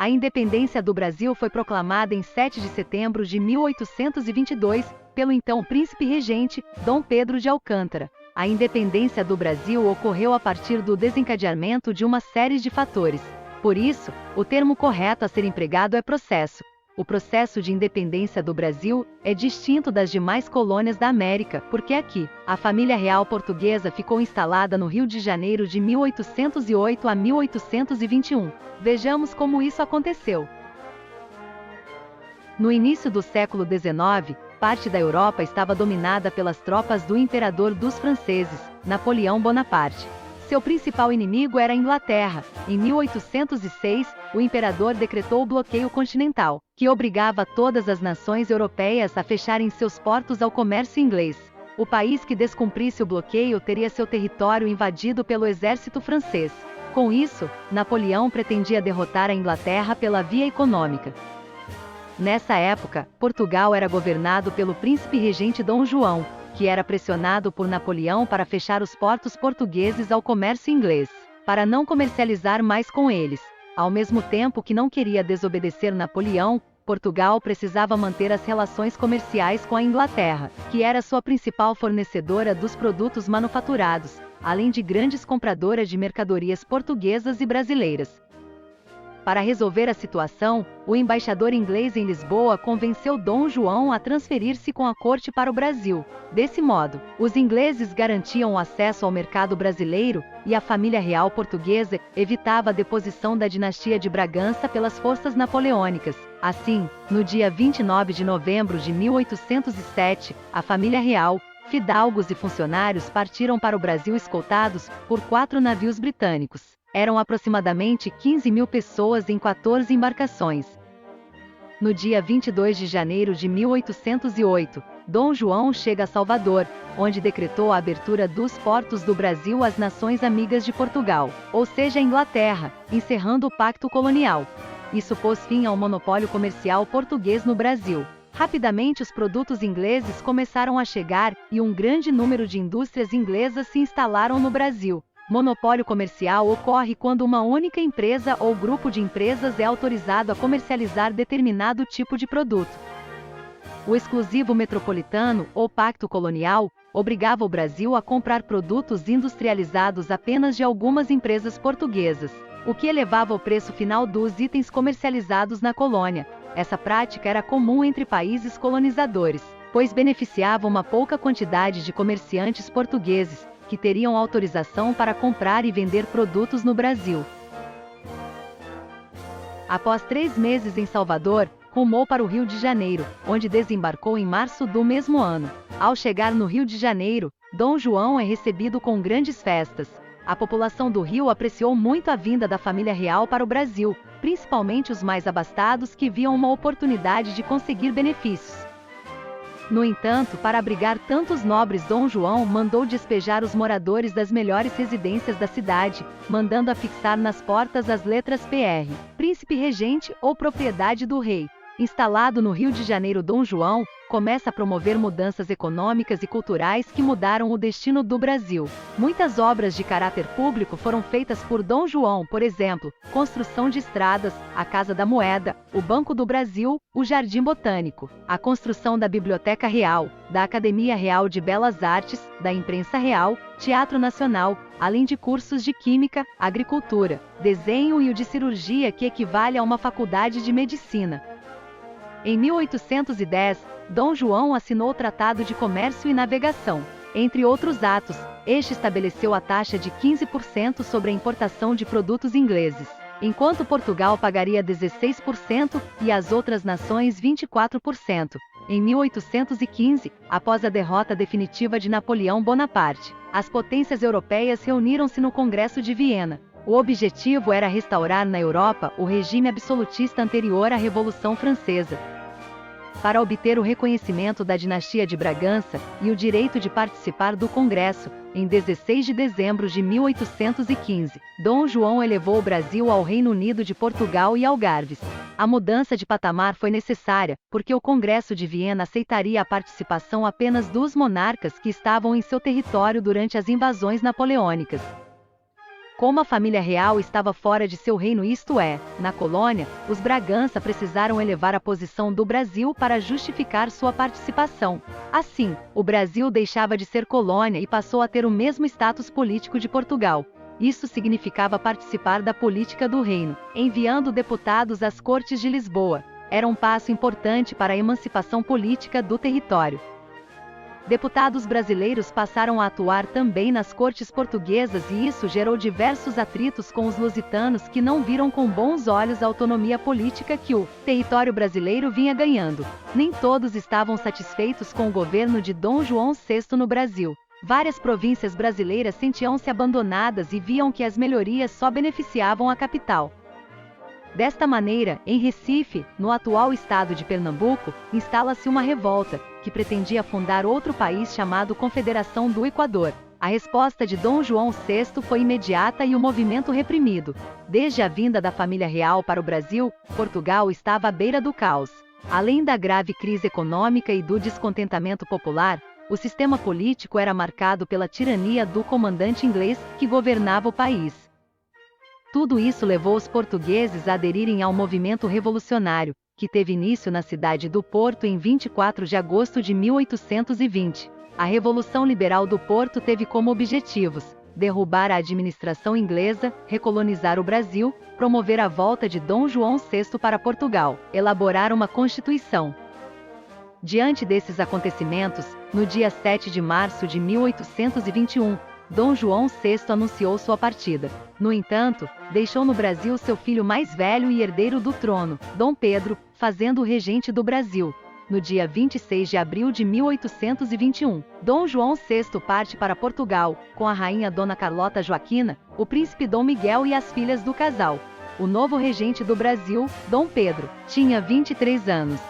A independência do Brasil foi proclamada em 7 de setembro de 1822, pelo então príncipe regente, Dom Pedro de Alcântara. A independência do Brasil ocorreu a partir do desencadeamento de uma série de fatores. Por isso, o termo correto a ser empregado é processo. O processo de independência do Brasil é distinto das demais colônias da América, porque aqui, a família real portuguesa ficou instalada no Rio de Janeiro de 1808 a 1821. Vejamos como isso aconteceu. No início do século XIX, parte da Europa estava dominada pelas tropas do imperador dos franceses, Napoleão Bonaparte. Seu principal inimigo era a Inglaterra. Em 1806, o imperador decretou o bloqueio continental, que obrigava todas as nações europeias a fecharem seus portos ao comércio inglês. O país que descumprisse o bloqueio teria seu território invadido pelo exército francês. Com isso, Napoleão pretendia derrotar a Inglaterra pela via econômica. Nessa época, Portugal era governado pelo príncipe regente Dom João, que era pressionado por Napoleão para fechar os portos portugueses ao comércio inglês, para não comercializar mais com eles. Ao mesmo tempo que não queria desobedecer Napoleão, Portugal precisava manter as relações comerciais com a Inglaterra, que era sua principal fornecedora dos produtos manufaturados, além de grandes compradoras de mercadorias portuguesas e brasileiras. Para resolver a situação, o embaixador inglês em Lisboa convenceu Dom João a transferir-se com a corte para o Brasil. Desse modo, os ingleses garantiam o acesso ao mercado brasileiro e a família real portuguesa evitava a deposição da dinastia de Bragança pelas forças napoleônicas. Assim, no dia 29 de novembro de 1807, a família real, fidalgos e funcionários partiram para o Brasil escoltados por 4 navios britânicos. Eram aproximadamente 15.000 pessoas em 14 embarcações. No dia 22 de janeiro de 1808, Dom João chega a Salvador, onde decretou a abertura dos portos do Brasil às nações amigas de Portugal, ou seja, a Inglaterra, encerrando o pacto colonial. Isso pôs fim ao monopólio comercial português no Brasil. Rapidamente os produtos ingleses começaram a chegar e um grande número de indústrias inglesas se instalaram no Brasil. Monopólio comercial ocorre quando uma única empresa ou grupo de empresas é autorizado a comercializar determinado tipo de produto. O exclusivo metropolitano, ou pacto colonial, obrigava o Brasil a comprar produtos industrializados apenas de algumas empresas portuguesas, o que elevava o preço final dos itens comercializados na colônia. Essa prática era comum entre países colonizadores, pois beneficiava uma pouca quantidade de comerciantes portugueses, que teriam autorização para comprar e vender produtos no Brasil. Após 3 meses em Salvador, rumou para o Rio de Janeiro, onde desembarcou em março do mesmo ano. Ao chegar no Rio de Janeiro, Dom João é recebido com grandes festas. A população do Rio apreciou muito a vinda da família real para o Brasil, principalmente os mais abastados que viam uma oportunidade de conseguir benefícios. No entanto, para abrigar tantos nobres, Dom João mandou despejar os moradores das melhores residências da cidade, mandando afixar nas portas as letras PR, Príncipe Regente ou Propriedade do Rei. Instalado no Rio de Janeiro, Dom João começa a promover mudanças econômicas e culturais que mudaram o destino do Brasil. Muitas obras de caráter público foram feitas por Dom João, por exemplo, construção de estradas, a Casa da Moeda, o Banco do Brasil, o Jardim Botânico, a construção da Biblioteca Real, da Academia Real de Belas Artes, da Imprensa Real, Teatro Nacional, além de cursos de Química, Agricultura, Desenho e o de Cirurgia, que equivale a uma faculdade de Medicina. Em 1810, Dom João assinou o Tratado de Comércio e Navegação. Entre outros atos, este estabeleceu a taxa de 15% sobre a importação de produtos ingleses, enquanto Portugal pagaria 16% e as outras nações 24%. Em 1815, após a derrota definitiva de Napoleão Bonaparte, as potências europeias reuniram-se no Congresso de Viena. O objetivo era restaurar na Europa o regime absolutista anterior à Revolução Francesa. Para obter o reconhecimento da dinastia de Bragança e o direito de participar do Congresso, em 16 de dezembro de 1815, Dom João elevou o Brasil ao Reino Unido de Portugal e Algarves. A mudança de patamar foi necessária, porque o Congresso de Viena aceitaria a participação apenas dos monarcas que estavam em seu território durante as invasões napoleônicas. Como a família real estava fora de seu reino, isto é, na colônia, os Bragança precisaram elevar a posição do Brasil para justificar sua participação. Assim, o Brasil deixava de ser colônia e passou a ter o mesmo status político de Portugal. Isso significava participar da política do reino, enviando deputados às Cortes de Lisboa. Era um passo importante para a emancipação política do território. Deputados brasileiros passaram a atuar também nas cortes portuguesas e isso gerou diversos atritos com os lusitanos que não viram com bons olhos a autonomia política que o território brasileiro vinha ganhando. Nem todos estavam satisfeitos com o governo de Dom João VI no Brasil. Várias províncias brasileiras sentiam-se abandonadas e viam que as melhorias só beneficiavam a capital. Desta maneira, em Recife, no atual estado de Pernambuco, instala-se uma revolta, que pretendia fundar outro país chamado Confederação do Equador. A resposta de Dom João VI foi imediata e o movimento reprimido. Desde a vinda da família real para o Brasil, Portugal estava à beira do caos. Além da grave crise econômica e do descontentamento popular, o sistema político era marcado pela tirania do comandante inglês que governava o país. Tudo isso levou os portugueses a aderirem ao movimento revolucionário, que teve início na cidade do Porto em 24 de agosto de 1820. A Revolução Liberal do Porto teve como objetivos derrubar a administração inglesa, recolonizar o Brasil, promover a volta de Dom João VI para Portugal, elaborar uma Constituição. Diante desses acontecimentos, no dia 7 de março de 1821, Dom João VI anunciou sua partida. No entanto, deixou no Brasil seu filho mais velho e herdeiro do trono, Dom Pedro, fazendo-o regente do Brasil. No dia 26 de abril de 1821, Dom João VI parte para Portugal, com a rainha Dona Carlota Joaquina, o príncipe Dom Miguel e as filhas do casal. O novo regente do Brasil, Dom Pedro, tinha 23 anos.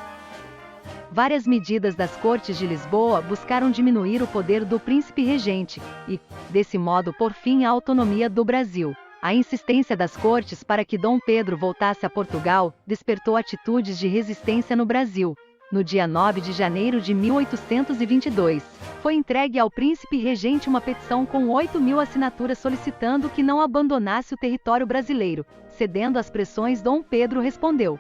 Várias medidas das Cortes de Lisboa buscaram diminuir o poder do príncipe regente e, desse modo, pôr fim à autonomia do Brasil. A insistência das Cortes para que Dom Pedro voltasse a Portugal despertou atitudes de resistência no Brasil. No dia 9 de janeiro de 1822, foi entregue ao príncipe regente uma petição com 8.000 assinaturas solicitando que não abandonasse o território brasileiro. Cedendo às pressões, Dom Pedro respondeu: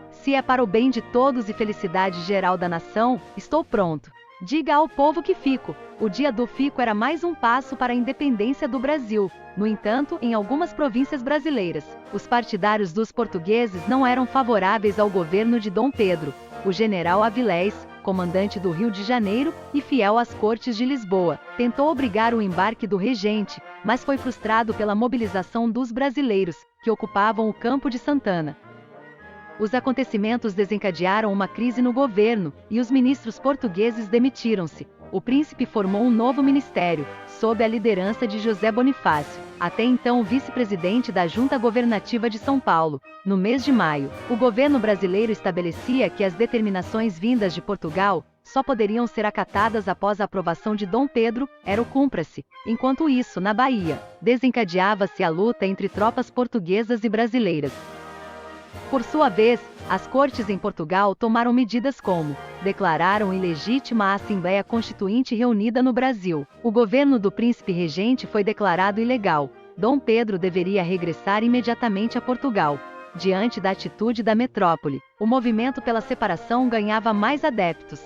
"Se é para o bem de todos e felicidade geral da nação, estou pronto. Diga ao povo que fico." O dia do fico era mais um passo para a independência do Brasil. No entanto, em algumas províncias brasileiras, os partidários dos portugueses não eram favoráveis ao governo de Dom Pedro. O general Avilés, comandante do Rio de Janeiro e fiel às Cortes de Lisboa, tentou obrigar o embarque do regente, mas foi frustrado pela mobilização dos brasileiros, que ocupavam o Campo de Santana. Os acontecimentos desencadearam uma crise no governo, e os ministros portugueses demitiram-se. O príncipe formou um novo ministério, sob a liderança de José Bonifácio, até então vice-presidente da Junta Governativa de São Paulo. No mês de maio, o governo brasileiro estabelecia que as determinações vindas de Portugal só poderiam ser acatadas após a aprovação de Dom Pedro, era o cúmplice. Enquanto isso, na Bahia, desencadeava-se a luta entre tropas portuguesas e brasileiras. Por sua vez, as Cortes em Portugal tomaram medidas como declararam ilegítima a Assembleia Constituinte reunida no Brasil. O governo do príncipe regente foi declarado ilegal. Dom Pedro deveria regressar imediatamente a Portugal. Diante da atitude da metrópole, o movimento pela separação ganhava mais adeptos.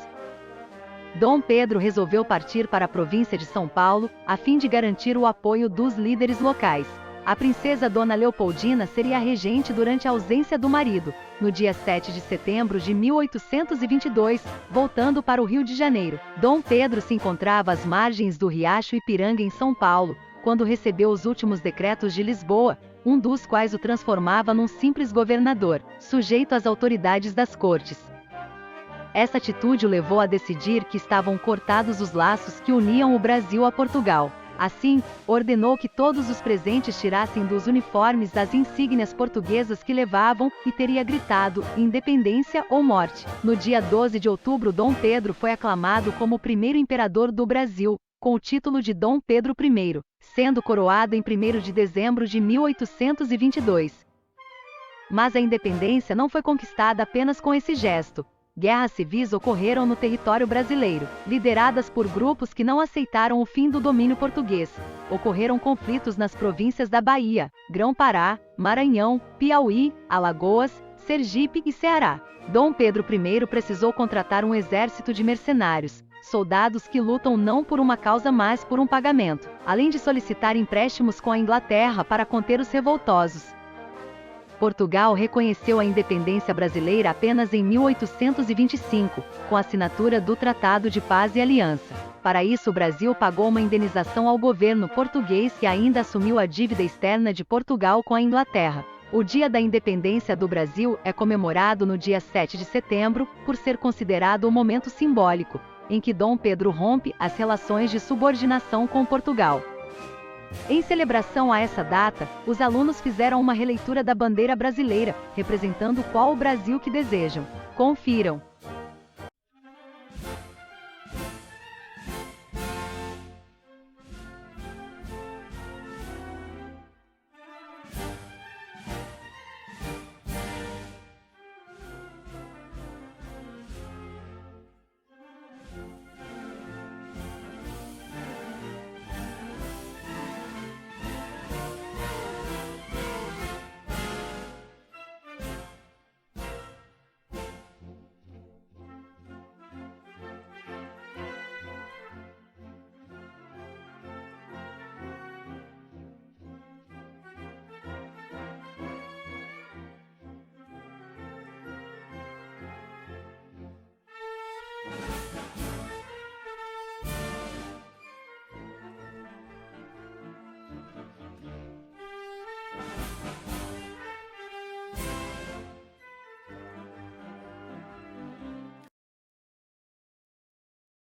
Dom Pedro resolveu partir para a província de São Paulo, a fim de garantir o apoio dos líderes locais. A princesa Dona Leopoldina seria a regente durante a ausência do marido. No dia 7 de setembro de 1822, voltando para o Rio de Janeiro, Dom Pedro se encontrava às margens do Riacho Ipiranga em São Paulo, quando recebeu os últimos decretos de Lisboa, um dos quais o transformava num simples governador, sujeito às autoridades das cortes. Essa atitude o levou a decidir que estavam cortados os laços que uniam o Brasil a Portugal. Assim, ordenou que todos os presentes tirassem dos uniformes as insígnias portuguesas que levavam e teria gritado: "Independência ou morte". No dia 12 de outubro, Dom Pedro foi aclamado como o primeiro imperador do Brasil, com o título de Dom Pedro I, sendo coroado em 1º de dezembro de 1822. Mas a independência não foi conquistada apenas com esse gesto. Guerras civis ocorreram no território brasileiro, lideradas por grupos que não aceitaram o fim do domínio português. Ocorreram conflitos nas províncias da Bahia, Grão-Pará, Maranhão, Piauí, Alagoas, Sergipe e Ceará. Dom Pedro I precisou contratar um exército de mercenários, soldados que lutam não por uma causa mas por um pagamento, além de solicitar empréstimos com a Inglaterra para conter os revoltosos. Portugal reconheceu a independência brasileira apenas em 1825, com a assinatura do Tratado de Paz e Aliança. Para isso, o Brasil pagou uma indenização ao governo português que ainda assumiu a dívida externa de Portugal com a Inglaterra. O Dia da Independência do Brasil é comemorado no dia 7 de setembro, por ser considerado um momento simbólico, em que Dom Pedro rompe as relações de subordinação com Portugal. Em celebração a essa data, os alunos fizeram uma releitura da bandeira brasileira, representando qual o Brasil que desejam. Confiram.